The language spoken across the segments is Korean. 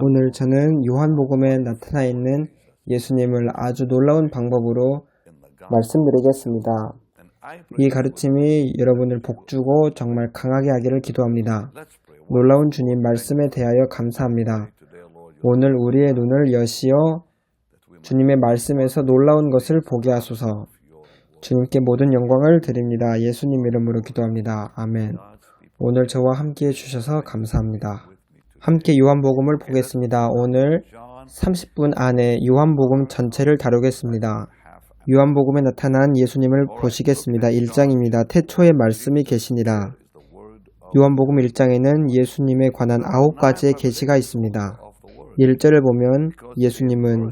오늘 저는 요한복음에 나타나 있는 예수님을 아주 놀라운 방법으로 말씀드리겠습니다. 이 가르침이 여러분을 복주고 정말 강하게 하기를 기도합니다. 놀라운 주님 말씀에 대하여 감사합니다. 오늘 우리의 눈을 여시어 주님의 말씀에서 놀라운 것을 보게 하소서. 주님께 모든 영광을 드립니다. 예수님 이름으로 기도합니다. 아멘. 오늘 저와 함께 해주셔서 감사합니다. 함께 요한복음을 보겠습니다. 오늘 30분 안에 요한복음 전체를 다루겠습니다. 요한복음에 나타난 예수님을 보시겠습니다. 1장입니다. 태초에 말씀이 계시니라. 요한복음 1장에는 예수님에 관한 9가지의 계시가 있습니다. 1절을 보면 예수님은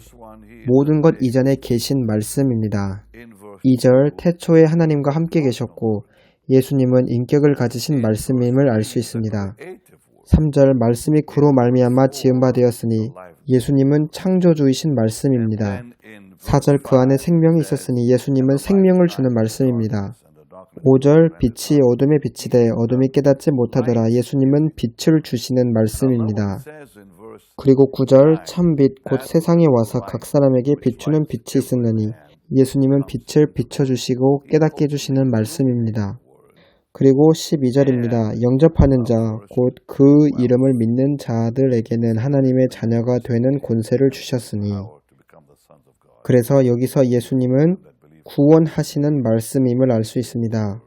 모든 것 이전에 계신 말씀입니다. 2절 태초에 하나님과 함께 계셨고 예수님은 인격을 가지신 말씀임을 알 수 있습니다. 3절 말씀이 그로 말미암아 지은 바 되었으니 예수님은 창조주이신 말씀입니다. 4절 그 안에 생명이 있었으니 예수님은 생명을 주는 말씀입니다. 5절 빛이 어둠에 비치되 어둠이 깨닫지 못하더라. 예수님은 빛을 주시는 말씀입니다. 그리고 9절 참빛 곧 세상에 와서 각 사람에게 비추는 빛이 있었느니 예수님은 빛을 비춰주시고 깨닫게 해주시는 말씀입니다. 그리고 12절입니다. 영접하는 자, 곧 그 이름을 믿는 자들에게는 하나님의 자녀가 되는 권세를 주셨으니. 그래서 여기서 예수님은 구원하시는 말씀임을 알 수 있습니다.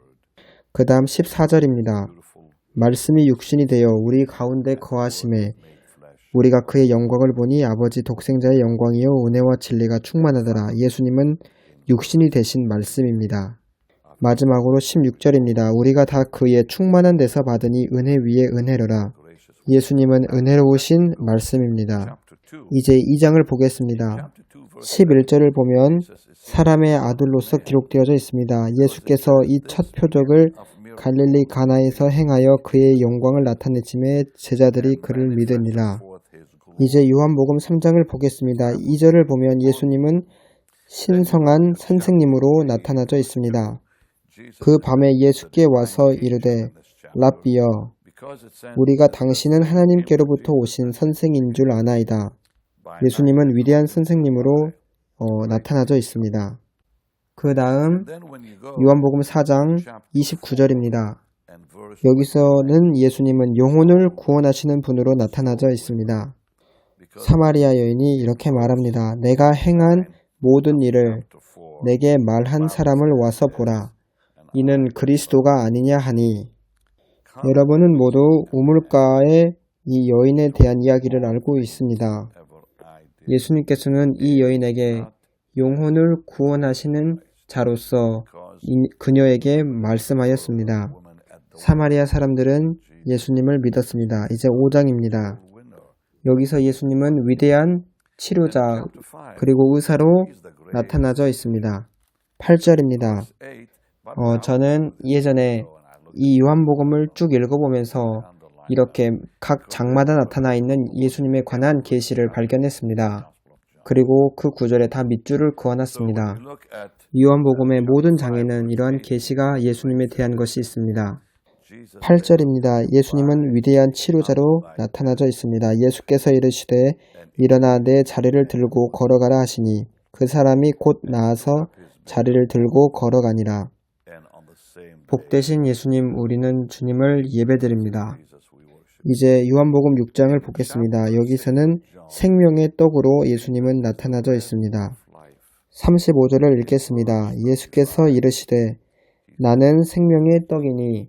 그 다음 14절입니다. 말씀이 육신이 되어 우리 가운데 거하심에 우리가 그의 영광을 보니 아버지 독생자의 영광이요 은혜와 진리가 충만하더라. 예수님은 육신이 되신 말씀입니다. 마지막으로 16절입니다. 우리가 다 그의 충만한 데서 받으니 은혜 위에 은혜로라. 예수님은 은혜로우신 말씀입니다. 이제 2장을 보겠습니다. 11절을 보면 사람의 아들로서 기록되어져 있습니다. 예수께서 이 첫 표적을 갈릴리 가나에서 행하여 그의 영광을 나타내심에 제자들이 그를 믿으니라. 이제 요한복음 3장을 보겠습니다. 2절을 보면 예수님은 신성한 선생님으로 나타나져 있습니다. 그 밤에 예수께 와서 이르되 랍비여 우리가 당신은 하나님께로부터 오신 선생인 줄 아나이다. 예수님은 위대한 선생님으로 나타나져 있습니다. 그 다음 요한복음 4장 29절입니다. 여기서는 예수님은 영혼을 구원하시는 분으로 나타나져 있습니다. 사마리아 여인이 이렇게 말합니다. 내가 행한 모든 일을 내게 말한 사람을 와서 보라. 이는 그리스도가 아니냐 하니. 여러분은 모두 우물가의 이 여인에 대한 이야기를 알고 있습니다. 예수님께서는 이 여인에게 영혼을 구원하시는 자로서 그녀에게 말씀하였습니다. 사마리아 사람들은 예수님을 믿었습니다. 이제 5장입니다. 여기서 예수님은 위대한 치료자 그리고 의사로 나타나져 있습니다. 8절입니다. 저는 예전에 이 요한복음을 쭉 읽어보면서 이렇게 각 장마다 나타나 있는 예수님에 관한 계시를 발견했습니다. 그리고 그 구절에 다 밑줄을 그어놨습니다. 요한복음의 모든 장에는 이러한 계시가 예수님에 대한 것이 있습니다. 8절입니다. 예수님은 위대한 치료자로 나타나져 있습니다. 예수께서 이르시되 일어나 내 자리를 들고 걸어가라 하시니 그 사람이 곧 나아서 자리를 들고 걸어가니라. 복되신 예수님, 우리는 주님을 예배드립니다. 이제 요한복음 6장을 보겠습니다. 여기서는 생명의 떡으로 예수님은 나타나져 있습니다. 35절을 읽겠습니다. 예수께서 이르시되 나는 생명의 떡이니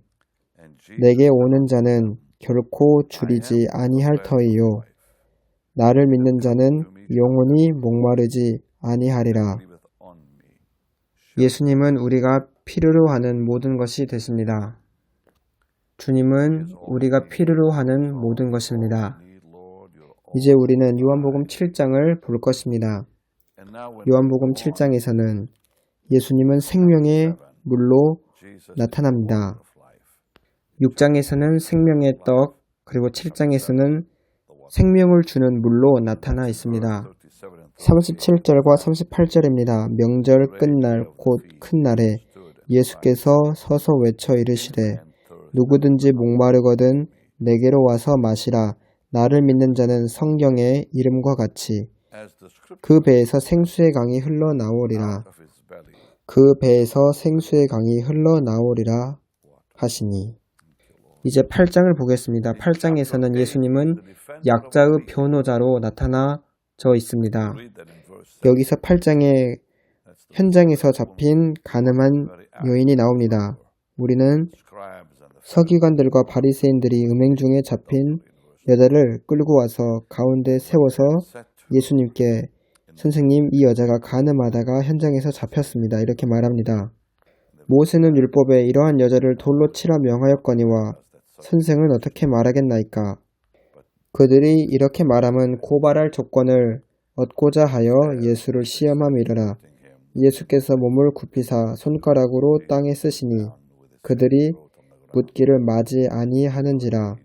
내게 오는 자는 결코 줄이지 아니할 터이요 나를 믿는 자는 영원히 목마르지 아니하리라. 예수님은 우리가 필요로 하는 모든 것이 되십니다. 주님은 우리가 필요로 하는 모든 것입니다. 이제 우리는 요한복음 7장을 볼 것입니다. 요한복음 7장에서는 예수님은 생명의 물로 나타납니다. 6장에서는 생명의 떡, 그리고 7장에서는 생명을 주는 물로 나타나 있습니다. 37절과 38절입니다. 명절 끝날 곧 큰 날에 예수께서 서서 외쳐 이르시되 누구든지 목마르거든 내게로 와서 마시라. 나를 믿는 자는 성경의 이름과 같이 그 배에서 생수의 강이 흘러나오리라. 그 배에서 생수의 강이 흘러나오리라 하시니. 이제 8장을 보겠습니다. 8장에서는 예수님은 약자의 변호자로 나타나져 있습니다. 여기서 8장의 현장에서 잡힌 가늠한 여인이 나옵니다. 우리는 서기관들과 바리새인들이 음행 중에 잡힌 여자를 끌고 와서 가운데 세워서 예수님께 선생님, 이 여자가 가늠하다가 현장에서 잡혔습니다. 이렇게 말합니다. 모세는 율법에 이러한 여자를 돌로 치라 명하였거니와 선생은 어떻게 말하겠나이까? 그들이 이렇게 말함은 고발할 조건을 얻고자 하여 예수를 시험함이러라. 예수께서 몸을 굽히사 손가락으로 땅에 쓰시니 그들이 묻기를 마지 아니하는지라.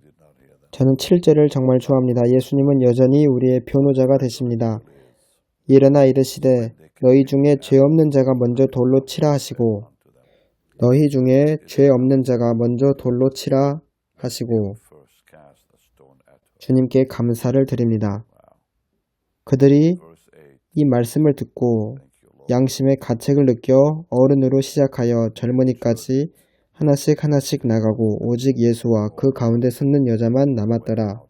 저는 7절을 정말 좋아합니다. 예수님은 여전히 우리의 변호자가 되십니다. 일어나 이르시되 너희 중에 죄 없는 자가 먼저 돌로 치라 하시고 너희 중에 죄 없는 자가 먼저 돌로 치라 하시고 주님께 감사를 드립니다. 그들이 이 말씀을 듣고 양심의 가책을 느껴 어른으로 시작하여 젊은이까지 하나씩 나가고 오직 예수와 그 가운데 섰는 여자만 남았더라.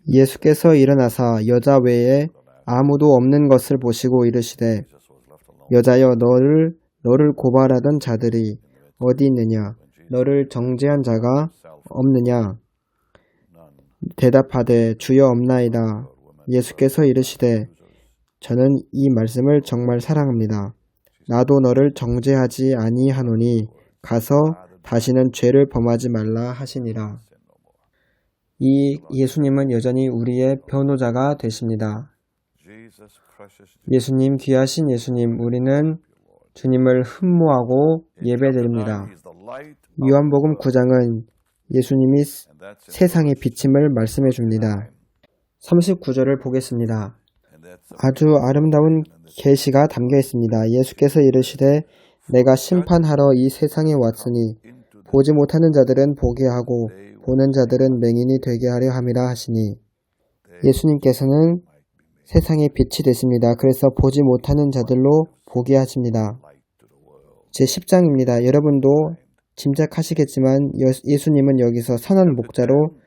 예수께서 일어나사 여자 외에 아무도 없는 것을 보시고 이르시되 여자여 너를 고발하던 자들이 어디 있느냐? 너를 정죄한 자가 없느냐? 대답하되 주여 없나이다. 예수께서 이르시되 저는 이 말씀을 정말 사랑합니다. 나도 너를 정죄하지 아니하노니 가서 다시는 죄를 범하지 말라 하시니라. 이 예수님은 여전히 우리의 변호자가 되십니다. 예수님, 귀하신 예수님, 우리는 주님을 흠모하고 예배드립니다. 요한복음 9장은 예수님이 세상의 빛임을 말씀해 줍니다. 39절을 보겠습니다. 아주 아름다운 계시가 담겨 있습니다. 예수께서 이르시되 내가 심판하러 이 세상에 왔으니 보지 못하는 자들은 보게 하고 보는 자들은 맹인이 되게 하려 함이라 하시니 예수님께서는 세상의 빛이 되십니다. 그래서 보지 못하는 자들로 보게 하십니다. 제 10장입니다. 여러분도 짐작하시겠지만 예수님은 여기서 선한 목자로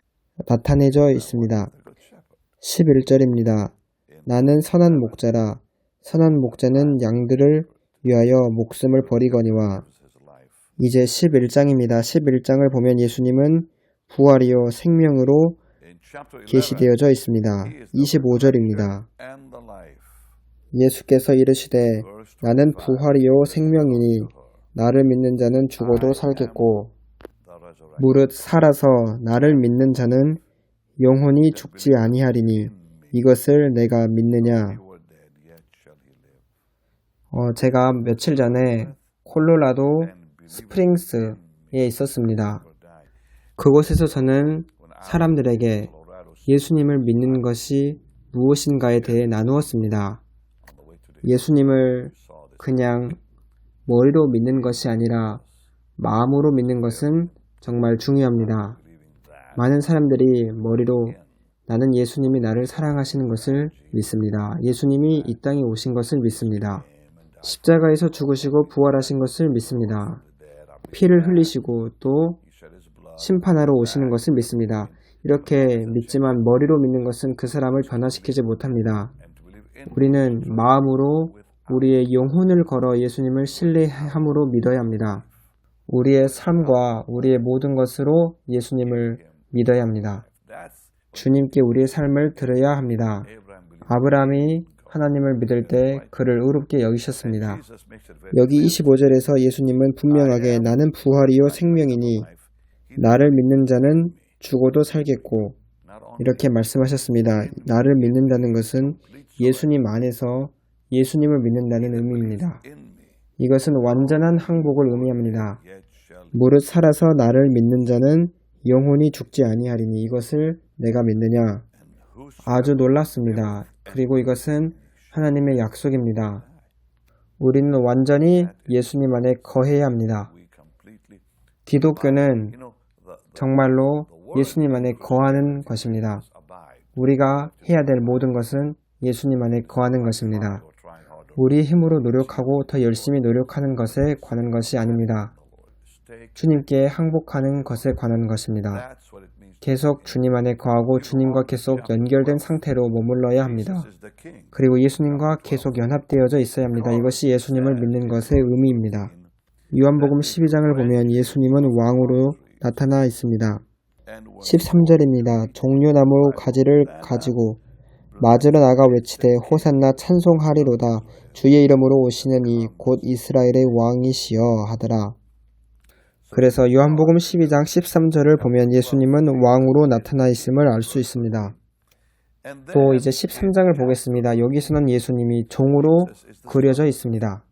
나타내져 있습니다. 11절입니다. 나는 선한 목자라. 선한 목자는 양들을 위하여 목숨을 버리거니와. 이제 11장입니다. 11장을 보면 예수님은 부활이요 생명으로 계시되어져 있습니다. 25절입니다. 예수께서 이르시되 나는 부활이요 생명이니 나를 믿는 자는 죽어도 살겠고 무릇 살아서 나를 믿는 자는 영원히 죽지 아니하리니 이것을 내가 믿느냐. 제가 며칠 전에 콜로라도 스프링스에 있었습니다. 그곳에서 저는 사람들에게 예수님을 믿는 것이 무엇인가에 대해 나누었습니다. 예수님을 그냥 머리로 믿는 것이 아니라 마음으로 믿는 것은 정말 중요합니다. 많은 사람들이 머리로 나는 예수님이 나를 사랑하시는 것을 믿습니다. 예수님이 이 땅에 오신 것을 믿습니다. 십자가에서 죽으시고 부활하신 것을 믿습니다. 피를 흘리시고 또 심판하러 오시는 것을 믿습니다. 이렇게 믿지만 머리로 믿는 것은 그 사람을 변화시키지 못합니다. 우리는 마음으로 우리의 영혼을 걸어 예수님을 신뢰함으로 믿어야 합니다. 우리의 삶과 우리의 모든 것으로 예수님을 믿어야 합니다. 주님께 우리의 삶을 드려야 합니다. 아브라함이 하나님을 믿을 때 그를 의롭게 여기셨습니다. 여기 25절에서 예수님은 분명하게 나는 부활이요 생명이니 나를 믿는 자는 죽어도 살겠고 이렇게 말씀하셨습니다. 나를 믿는다는 것은 예수님 안에서 예수님을 믿는다는 의미입니다. 이것은 완전한 항복을 의미합니다. 무릇 살아서 나를 믿는 자는 영원히 죽지 아니하리니 이것을 내가 믿느냐. 아주 놀랐습니다. 그리고 이것은 하나님의 약속입니다. 우리는 완전히 예수님 안에 거해야 합니다. 기독교는 정말로 예수님 안에 거하는 것입니다. 우리가 해야 될 모든 것은 예수님 안에 거하는 것입니다. 우리 힘으로 노력하고 더 열심히 노력하는 것에 관한 것이 아닙니다. 주님께 항복하는 것에 관한 것입니다. 계속 주님 안에 거하고 주님과 계속 연결된 상태로 머물러야 합니다. 그리고 예수님과 계속 연합되어져 있어야 합니다. 이것이 예수님을 믿는 것의 의미입니다. 요한복음 12장을 보면 예수님은 왕으로 나타나 있습니다. 13절입니다. 종려나무 가지를 가지고 맞으러 나가 외치되 호산나 찬송하리로다 주의 이름으로 오시는 이 곧 이스라엘의 왕이시여 하더라. 그래서 요한복음 12장 13절을 보면 예수님은 왕으로 나타나 있음을 알 수 있습니다. 또 이제 13장을 보겠습니다. 여기서는 예수님이 종으로 그려져 있습니다.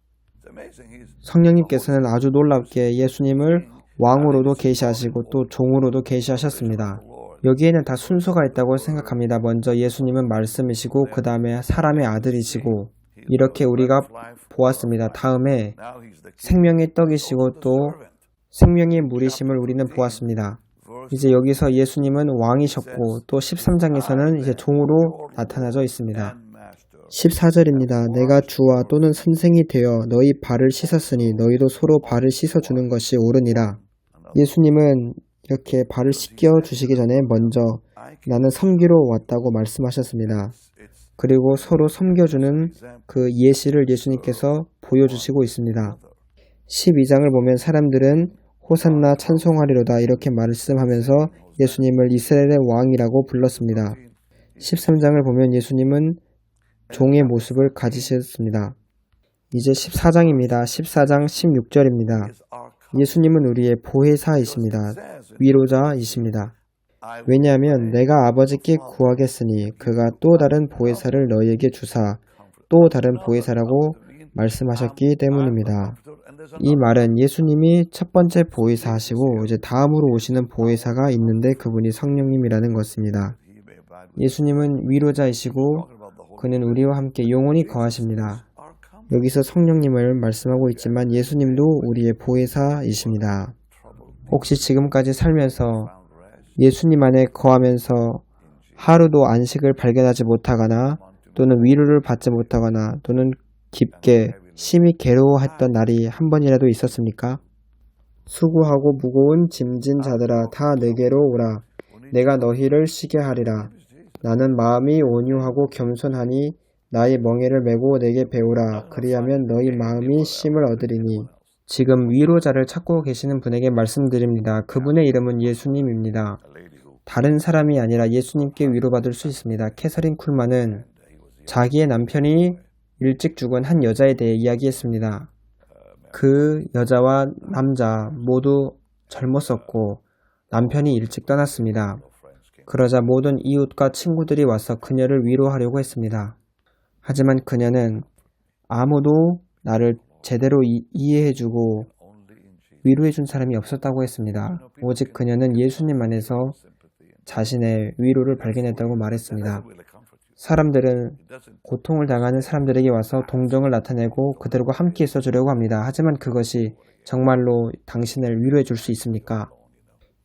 성령님께서는 아주 놀랍게 예수님을 왕으로도 계시하시고 또 종으로도 계시하셨습니다. 여기에는 다 순서가 있다고 생각합니다. 먼저 예수님은 말씀이시고 그 다음에 사람의 아들이시고 이렇게 우리가 보았습니다. 다음에 생명의 떡이시고 또 생명의 물이심을 우리는 보았습니다. 이제 여기서 예수님은 왕이셨고 또 13장에서는 이제 종으로 나타나져 있습니다. 14절입니다. 내가 주와 또는 선생이 되어 너희 발을 씻었으니 너희도 서로 발을 씻어주는 것이 옳으니라. 예수님은 이렇게 발을 씻겨 주시기 전에 먼저 나는 섬기러 왔다고 말씀하셨습니다. 그리고 서로 섬겨주는 그 예시를 예수님께서 보여주시고 있습니다. 12장을 보면 사람들은 호산나 찬송하리로다 이렇게 말씀하면서 예수님을 이스라엘의 왕이라고 불렀습니다. 13장을 보면 예수님은 종의 모습을 가지셨습니다. 이제 14장입니다. 14장 16절입니다. 예수님은 우리의 보혜사이십니다. 위로자이십니다. 왜냐하면 내가 아버지께 구하겠으니 그가 또 다른 보혜사를 너희에게 주사 또 다른 보혜사라고 말씀하셨기 때문입니다. 이 말은 예수님이 첫 번째 보혜사 하시고 이제 다음으로 오시는 보혜사가 있는데 그분이 성령님이라는 것입니다. 예수님은 위로자이시고 그는 우리와 함께 영원히 거하십니다. 여기서 성령님을 말씀하고 있지만 예수님도 우리의 보혜사이십니다. 혹시 지금까지 살면서 예수님 안에 거하면서 하루도 안식을 발견하지 못하거나 또는 위로를 받지 못하거나 또는 깊게 심히 괴로워했던 날이 한 번이라도 있었습니까? 수고하고 무거운 짐진 자들아 다 내게로 오라. 내가 너희를 쉬게 하리라. 나는 마음이 온유하고 겸손하니 나의 멍에를 메고 내게 배우라. 그리하면 너희 마음이 쉼을 얻으리니. 지금 위로자를 찾고 계시는 분에게 말씀드립니다. 그분의 이름은 예수님입니다. 다른 사람이 아니라 예수님께 위로받을 수 있습니다. 캐서린 쿨만은 자기의 남편이 일찍 죽은 한 여자에 대해 이야기했습니다. 그 여자와 남자 모두 젊었었고 남편이 일찍 떠났습니다. 그러자 모든 이웃과 친구들이 와서 그녀를 위로하려고 했습니다. 하지만 그녀는 아무도 나를 제대로 이해해주고 위로해준 사람이 없었다고 했습니다. 오직 그녀는 예수님 안에서 자신의 위로를 발견했다고 말했습니다. 사람들은 고통을 당하는 사람들에게 와서 동정을 나타내고 그들과 함께 있어주려고 합니다. 하지만 그것이 정말로 당신을 위로해 줄 수 있습니까?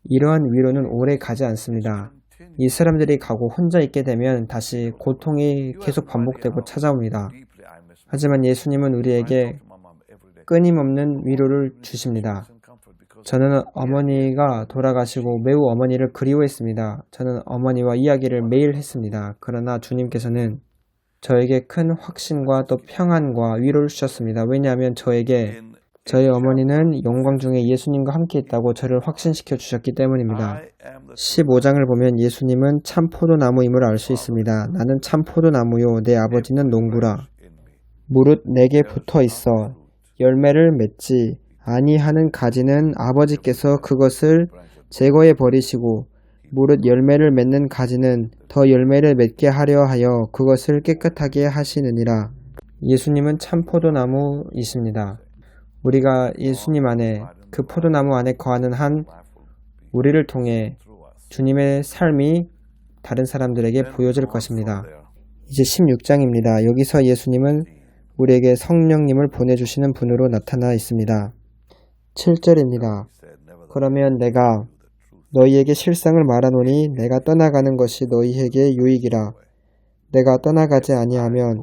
이러한 위로는 오래 가지 않습니다. 이 사람들이 가고 혼자 있게 되면 다시 고통이 계속 반복되고 찾아옵니다. 하지만 예수님은 우리에게 끊임없는 위로를 주십니다. 저는 어머니가 돌아가시고 매우 어머니를 그리워했습니다. 저는 어머니와 이야기를 매일 했습니다. 그러나 주님께서는 저에게 큰 확신과 또 평안과 위로를 주셨습니다. 왜냐하면 저희 어머니는 영광 중에 예수님과 함께 있다고 저를 확신시켜 주셨기 때문입니다. 15장을 보면 예수님은 참 포도나무임을 알 수 있습니다. 나는 참 포도나무요 내 아버지는 농부라. 무릇 내게 붙어 있어 열매를 맺지 아니하는 가지는 아버지께서 그것을 제거해 버리시고 무릇 열매를 맺는 가지는 더 열매를 맺게 하려 하여 그것을 깨끗하게 하시느니라. 예수님은 참 포도나무이십니다. 우리가 예수님 안에 그 포도나무 안에 거하는 한 우리를 통해 주님의 삶이 다른 사람들에게 보여질 것입니다. 이제 16장입니다. 여기서 예수님은 우리에게 성령님을 보내주시는 분으로 나타나 있습니다. 7절입니다. 그러면 내가 너희에게 실상을 말하노니 내가 떠나가는 것이 너희에게 유익이라. 내가 떠나가지 아니하면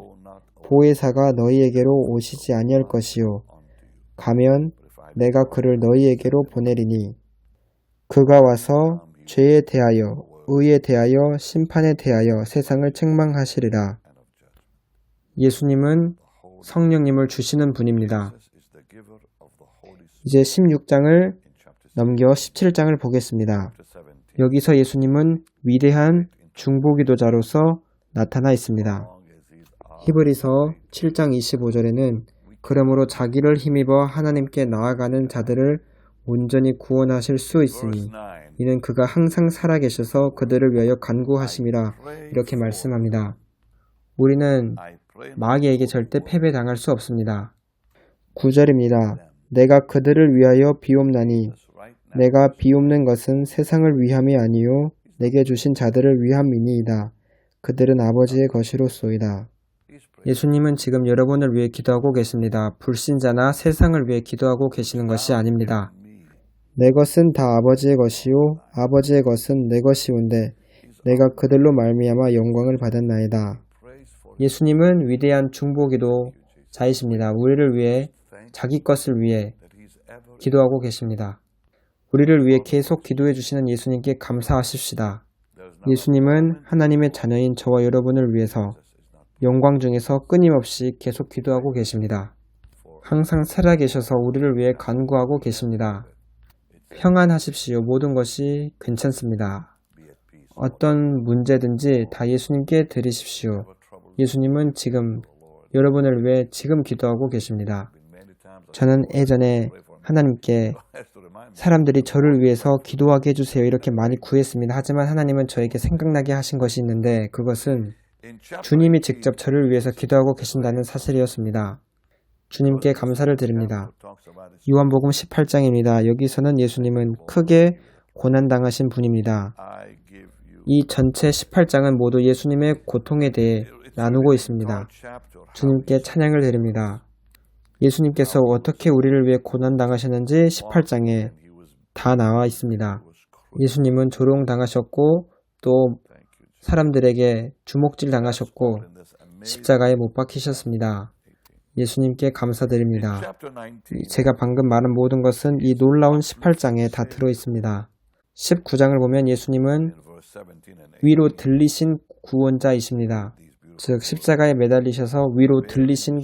보혜사가 너희에게로 오시지 아니할 것이요 가면 내가 그를 너희에게로 보내리니 그가 와서 죄에 대하여 의에 대하여 심판에 대하여 세상을 책망하시리라. 예수님은 성령님을 주시는 분입니다. 이제 16장을 넘겨 17장을 보겠습니다. 여기서 예수님은 위대한 중보기도자로서 나타나 있습니다. 히브리서 7장 25절에는 그러므로 자기를 힘입어 하나님께 나아가는 자들을 온전히 구원하실 수 있으니 이는 그가 항상 살아계셔서 그들을 위하여 간구하심이라 이렇게 말씀합니다. 우리는 마귀에게 절대 패배당할 수 없습니다. 9절입니다. 내가 그들을 위하여 비옵나니 내가 비옵는 것은 세상을 위함이 아니요 내게 주신 자들을 위함이니이다. 그들은 아버지의 것이로소이다. 예수님은 지금 여러분을 위해 기도하고 계십니다. 불신자나 세상을 위해 기도하고 계시는 것이 아닙니다. 내 것은 다 아버지의 것이요 아버지의 것은 내 것이온데 내가 그들로 말미암아 영광을 받았나이다. 예수님은 위대한 중보기도자이십니다. 우리를 위해 자기 것을 위해 기도하고 계십니다. 우리를 위해 계속 기도해 주시는 예수님께 감사하십시다. 예수님은 하나님의 자녀인 저와 여러분을 위해서 영광 중에서 끊임없이 계속 기도하고 계십니다. 항상 살아계셔서 우리를 위해 간구하고 계십니다. 평안하십시오. 모든 것이 괜찮습니다. 어떤 문제든지 다 예수님께 드리십시오. 예수님은 지금 여러분을 위해 지금 기도하고 계십니다. 저는 예전에 하나님께 사람들이 저를 위해서 기도하게 해주세요 이렇게 많이 구했습니다. 하지만 하나님은 저에게 생각나게 하신 것이 있는데 그것은 주님이 직접 저를 위해서 기도하고 계신다는 사실이었습니다. 주님께 감사를 드립니다. 요한복음 18장입니다. 여기서는 예수님은 크게 고난당하신 분입니다. 이 전체 18장은 모두 예수님의 고통에 대해 나누고 있습니다. 주님께 찬양을 드립니다. 예수님께서 어떻게 우리를 위해 고난당하셨는지 18장에 다 나와 있습니다. 예수님은 조롱당하셨고 또 사람들에게 주먹질 당하셨고 십자가에 못 박히셨습니다. 예수님께 감사드립니다. 제가 방금 말한 모든 것은 이 놀라운 18장에 다 들어있습니다. 19장을 보면 예수님은 위로 들리신 구원자이십니다. 즉 십자가에 매달리셔서 위로 들리신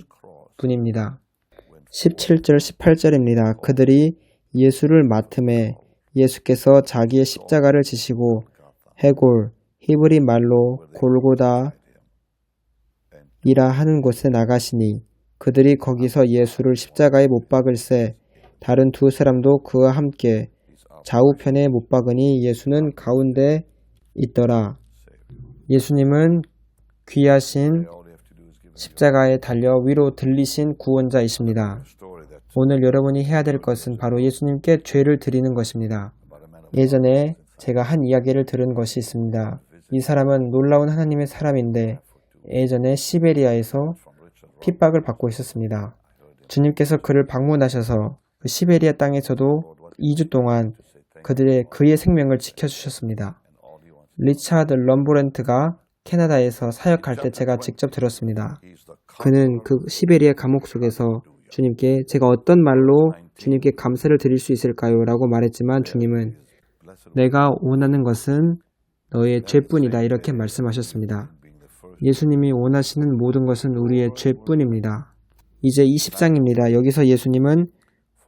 분입니다. 17절 18절입니다. 그들이 예수를 맡음에 예수께서 자기의 십자가를 지시고 해골 히브리 말로 골고다이라 하는 곳에 나가시니 그들이 거기서 예수를 십자가에 못 박을새 다른 두 사람도 그와 함께 좌우편에 못 박으니 예수는 가운데 있더라. 예수님은 귀하신 십자가에 달려 위로 들리신 구원자이십니다. 오늘 여러분이 해야 될 것은 바로 예수님께 죄를 드리는 것입니다. 예전에 제가 한 이야기를 들은 것이 있습니다. 이 사람은 놀라운 하나님의 사람인데 예전에 시베리아에서 핍박을 받고 있었습니다. 주님께서 그를 방문하셔서 그 시베리아 땅에서도 2주 동안 그의 생명을 지켜주셨습니다. 리차드 럼브렌트가 캐나다에서 사역할 때 제가 직접 들었습니다. 그는 그 시베리아 감옥 속에서 주님께 제가 어떤 말로 주님께 감사를 드릴 수 있을까요? 라고 말했지만 주님은 내가 원하는 것은 너의 죄뿐이다 이렇게 말씀하셨습니다. 예수님이 원하시는 모든 것은 우리의 죄뿐입니다. 이제 20장입니다. 여기서 예수님은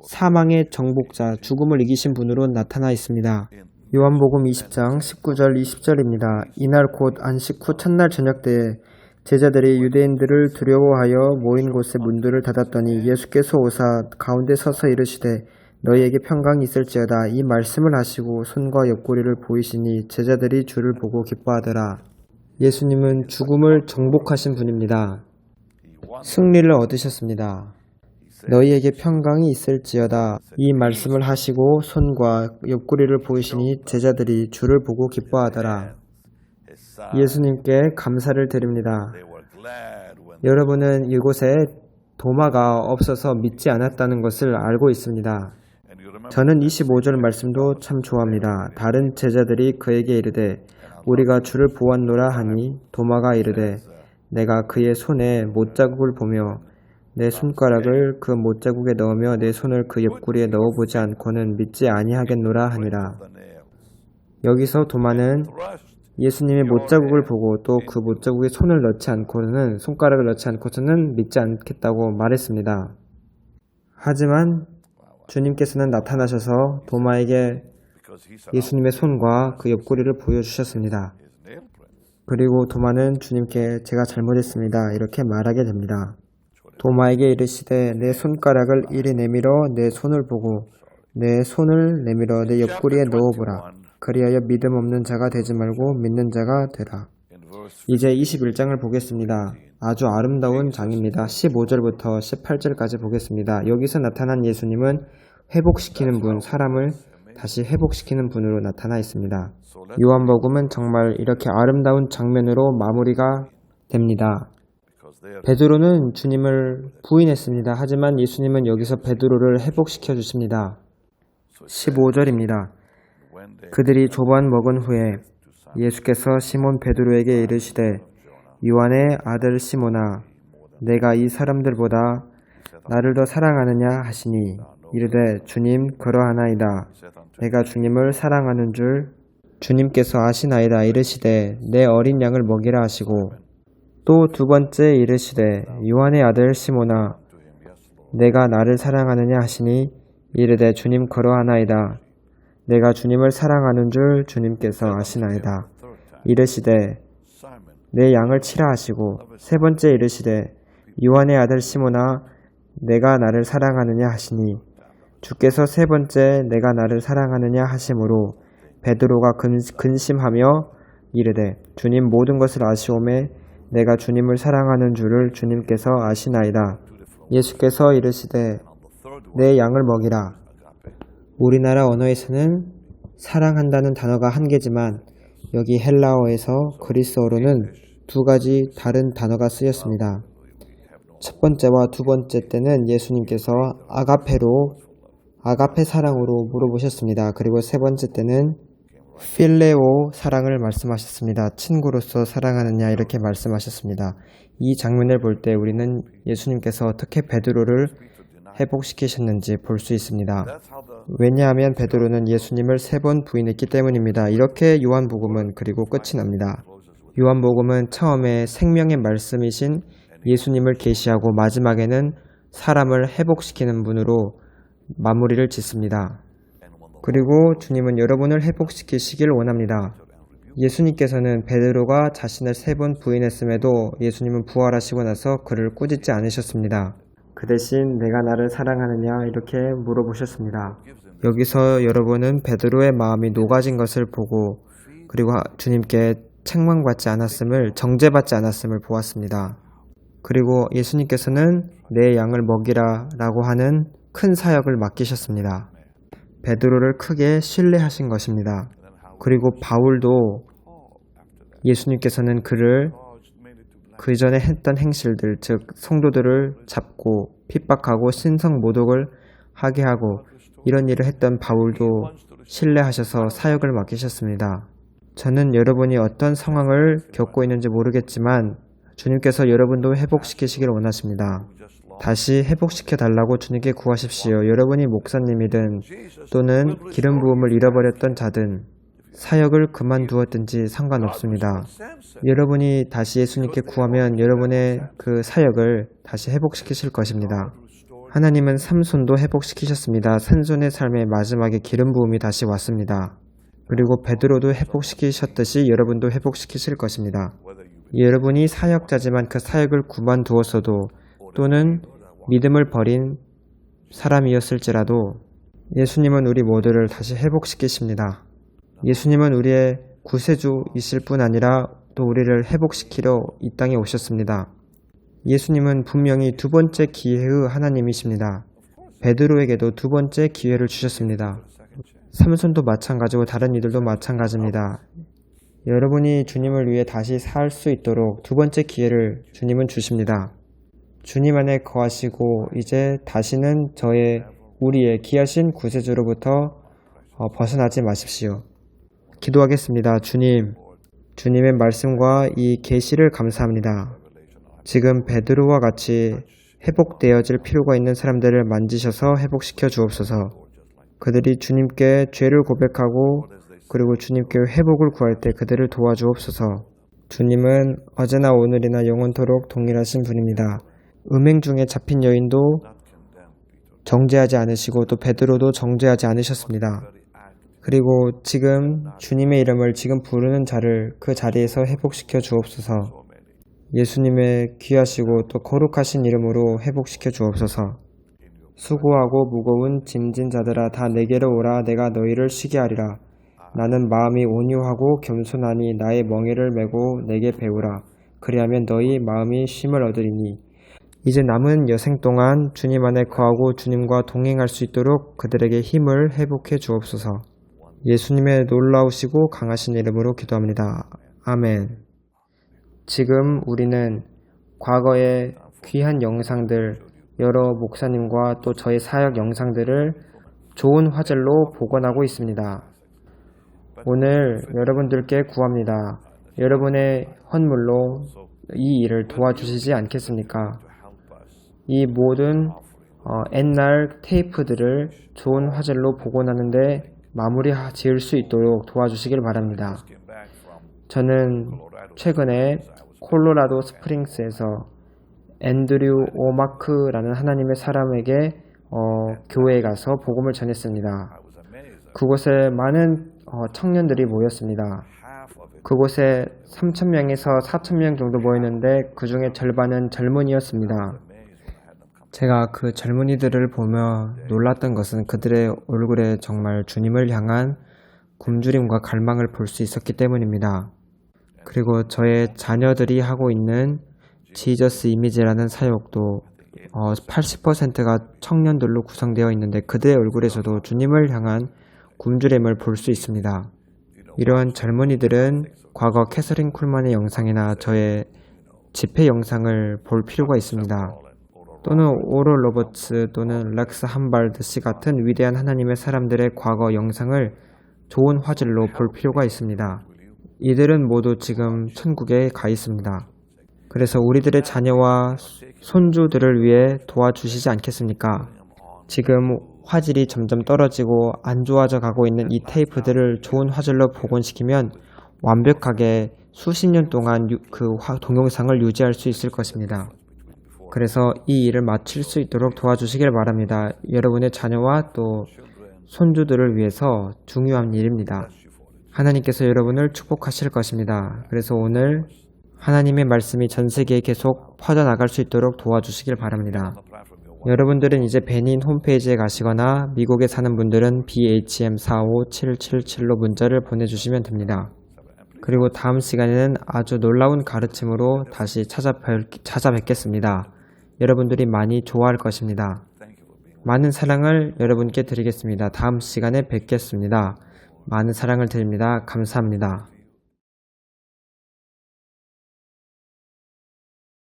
사망의 정복자, 죽음을 이기신 분으로 나타나 있습니다. 요한복음 20장 19절 20절입니다. 이날 곧 안식 후 첫날 저녁 때에 제자들이 유대인들을 두려워하여 모인 곳의 문들을 닫았더니 예수께서 오사 가운데 서서 이르시되 너희에게 평강이 있을지어다. 이 말씀을 하시고 손과 옆구리를 보이시니 제자들이 주를 보고 기뻐하더라. 예수님은 죽음을 정복하신 분입니다. 승리를 얻으셨습니다. 너희에게 평강이 있을지어다. 이 말씀을 하시고 손과 옆구리를 보이시니 제자들이 주를 보고 기뻐하더라. 예수님께 감사를 드립니다. 여러분은 이곳에 도마가 없어서 믿지 않았다는 것을 알고 있습니다. 저는 25절 말씀도 참 좋아합니다. 다른 제자들이 그에게 이르되 우리가 주를 보았노라 하니 도마가 이르되 내가 그의 손에 못자국을 보며 내 손가락을 그 못자국에 넣으며 내 손을 그 옆구리에 넣어보지 않고는 믿지 아니하겠노라 하니라. 여기서 도마는 예수님의 못자국을 보고 또 그 못자국에 손을 넣지 않고는 손가락을 넣지 않고서는 믿지 않겠다고 말했습니다. 하지만 주님께서는 나타나셔서 도마에게 예수님의 손과 그 옆구리를 보여주셨습니다. 그리고 도마는 주님께 제가 잘못했습니다. 이렇게 말하게 됩니다. 도마에게 이르시되 내 손가락을 이리 내밀어 내 손을 보고 내 손을 내밀어 내 옆구리에 넣어보라. 그리하여 믿음 없는 자가 되지 말고 믿는 자가 되라. 이제 21장을 보겠습니다. 아주 아름다운 장입니다. 15절부터 18절까지 보겠습니다. 여기서 나타난 예수님은 회복시키는 분, 사람을 다시 회복시키는 분으로 나타나 있습니다. 요한복음은 정말 이렇게 아름다운 장면으로 마무리가 됩니다. 베드로는 주님을 부인했습니다. 하지만 예수님은 여기서 베드로를 회복시켜 주십니다. 15절입니다. 그들이 조반 먹은 후에 예수께서 시몬 베드로에게 이르시되 요한의 아들 시몬아 내가 이 사람들보다 나를 더 사랑하느냐 하시니 이르되 주님 그러하나이다. 내가 주님을 사랑하는 줄 주님께서 아시나이다. 이르시되 내 어린 양을 먹이라 하시고 또 두 번째 이르시되 요한의 아들 시몬아 내가 나를 사랑하느냐 하시니 이르되 주님 그러하나이다. 내가 주님을 사랑하는 줄 주님께서 아시나이다. 이르시되 내 양을 치라 하시고 세 번째 이르시되 요한의 아들 시몬아 내가 나를 사랑하느냐 하시니 주께서 세 번째 내가 나를 사랑하느냐 하심으로 베드로가 근심하며 이르되 주님 모든 것을 아시오매 내가 주님을 사랑하는 줄을 주님께서 아시나이다. 예수께서 이르시되 내 양을 먹이라. 우리나라 언어에서는 사랑한다는 단어가 한 개지만 여기 헬라어에서 그리스어로는 두 가지 다른 단어가 쓰였습니다. 첫 번째와 두 번째 때는 예수님께서 아가페 사랑으로 물어보셨습니다. 그리고 세 번째 때는 필레오 사랑을 말씀하셨습니다. 친구로서 사랑하느냐 이렇게 말씀하셨습니다. 이 장면을 볼 때 우리는 예수님께서 어떻게 베드로를 회복시키셨는지 볼 수 있습니다. 왜냐하면 베드로는 예수님을 3번 부인했기 때문입니다. 이렇게 요한복음은 그리고 끝이 납니다. 요한복음은 처음에 생명의 말씀이신 예수님을 계시하고 마지막에는 사람을 회복시키는 분으로 마무리를 짓습니다. 그리고 주님은 여러분을 회복시키시길 원합니다. 예수님께서는 베드로가 자신을 3번 부인했음에도 예수님은 부활하시고 나서 그를 꾸짖지 않으셨습니다. 그 대신 내가 나를 사랑하느냐 이렇게 물어보셨습니다. 여기서 여러분은 베드로의 마음이 녹아진 것을 보고 그리고 주님께 책망받지 않았음을 정죄받지 않았음을 보았습니다. 그리고 예수님께서는 내 양을 먹이라 라고 하는 큰 사역을 맡기셨습니다. 베드로를 크게 신뢰하신 것입니다. 그리고 바울도 예수님께서는 그를 그 전에 했던 행실들, 즉 성도들을 잡고 핍박하고 신성 모독을 하게 하고 이런 일을 했던 바울도 신뢰하셔서 사역을 맡기셨습니다. 저는 여러분이 어떤 상황을 겪고 있는지 모르겠지만 주님께서 여러분도 회복시키시길 원하십니다. 다시 회복시켜 달라고 주님께 구하십시오. 여러분이 목사님이든 또는 기름 부음을 잃어버렸던 자든 사역을 그만두었든지 상관없습니다. 여러분이 다시 예수님께 구하면 여러분의 그 사역을 다시 회복시키실 것입니다. 하나님은 삼손도 회복시키셨습니다. 삼손의 삶의 마지막에 기름 부음이 다시 왔습니다. 그리고 베드로도 회복시키셨듯이 여러분도 회복시키실 것입니다. 여러분이 사역자지만 그 사역을 그만두었어도 또는 믿음을 버린 사람이었을지라도 예수님은 우리 모두를 다시 회복시키십니다. 예수님은 우리의 구세주이실 뿐 아니라 또 우리를 회복시키려 이 땅에 오셨습니다. 예수님은 분명히 두 번째 기회의 하나님이십니다. 베드로에게도 두 번째 기회를 주셨습니다. 삼손도 마찬가지고 다른 이들도 마찬가지입니다. 여러분이 주님을 위해 다시 살 수 있도록 두 번째 기회를 주님은 주십니다. 주님 안에 거하시고 이제 다시는 저의 우리의 귀하신 구세주로부터 벗어나지 마십시오. 기도하겠습니다. 주님의 말씀과 이 계시를 감사합니다. 지금 베드로와 같이 회복되어질 필요가 있는 사람들을 만지셔서 회복시켜 주옵소서. 그들이 주님께 죄를 고백하고 그리고 주님께 회복을 구할 때 그들을 도와주옵소서. 주님은 어제나 오늘이나 영원토록 동일하신 분입니다. 음행 중에 잡힌 여인도 정죄하지 않으시고 또 베드로도 정죄하지 않으셨습니다. 그리고 지금 주님의 이름을 지금 부르는 자를 그 자리에서 회복시켜 주옵소서. 예수님의 귀하시고 또 거룩하신 이름으로 회복시켜 주옵소서. 수고하고 무거운 짐진 자들아 다 내게로 오라. 내가 너희를 쉬게 하리라. 나는 마음이 온유하고 겸손하니 나의 멍에를 메고 내게 배우라. 그리하면 너희 마음이 쉼을 얻으리니. 이제 남은 여생 동안 주님 안에 거하고 주님과 동행할 수 있도록 그들에게 힘을 회복해 주옵소서. 예수님의 놀라우시고 강하신 이름으로 기도합니다. 아멘. 지금 우리는 과거의 귀한 영상들, 여러 목사님과 또 저의 사역 영상들을 좋은 화질로 복원하고 있습니다. 오늘 여러분들께 구합니다. 여러분의 헌물로 이 일을 도와주시지 않겠습니까? 이 모든 옛날 테이프들을 좋은 화질로 복원하는데 마무리 지을 수 있도록 도와주시길 바랍니다. 저는 최근에 콜로라도 스프링스에서 앤드류 오마크라는 하나님의 사람에게 교회에 가서 복음을 전했습니다. 그곳에 많은 청년들이 모였습니다. 그곳에 3,000명에서 4,000명 정도 모였는데 그 중에 절반은 젊은이였습니다. 제가 그 젊은이들을 보며 놀랐던 것은 그들의 얼굴에 정말 주님을 향한 굶주림과 갈망을 볼 수 있었기 때문입니다. 그리고 저의 자녀들이 하고 있는 지저스 이미지라는 사역도 80%가 청년들로 구성되어 있는데 그들의 얼굴에서도 주님을 향한 굶주림을 볼 수 있습니다. 이러한 젊은이들은 과거 캐서린 쿨만의 영상이나 저의 집회 영상을 볼 필요가 있습니다. 또는 오럴 로버츠 또는 렉스 함발드 씨 같은 위대한 하나님의 사람들의 과거 영상을 좋은 화질로 볼 필요가 있습니다. 이들은 모두 지금 천국에 가 있습니다. 그래서 우리들의 자녀와 손주들을 위해 도와주시지 않겠습니까? 지금 화질이 점점 떨어지고 안 좋아져 가고 있는 이 테이프들을 좋은 화질로 복원시키면 완벽하게 수십 년 동안 그 동영상을 유지할 수 있을 것입니다. 그래서 이 일을 마칠 수 있도록 도와주시길 바랍니다. 여러분의 자녀와 또 손주들을 위해서 중요한 일입니다. 하나님께서 여러분을 축복하실 것입니다. 그래서 오늘 하나님의 말씀이 전 세계에 계속 퍼져나갈 수 있도록 도와주시길 바랍니다. 여러분들은 이제 베닌 홈페이지에 가시거나 미국에 사는 분들은 BHM45777로 문자를 보내주시면 됩니다. 그리고 다음 시간에는 아주 놀라운 가르침으로 다시 찾아뵙겠습니다. 여러분들이 많이 좋아할 것입니다. 많은 사랑을 여러분께 드리겠습니다. 다음 시간에 뵙겠습니다. 많은 사랑을 드립니다. 감사합니다.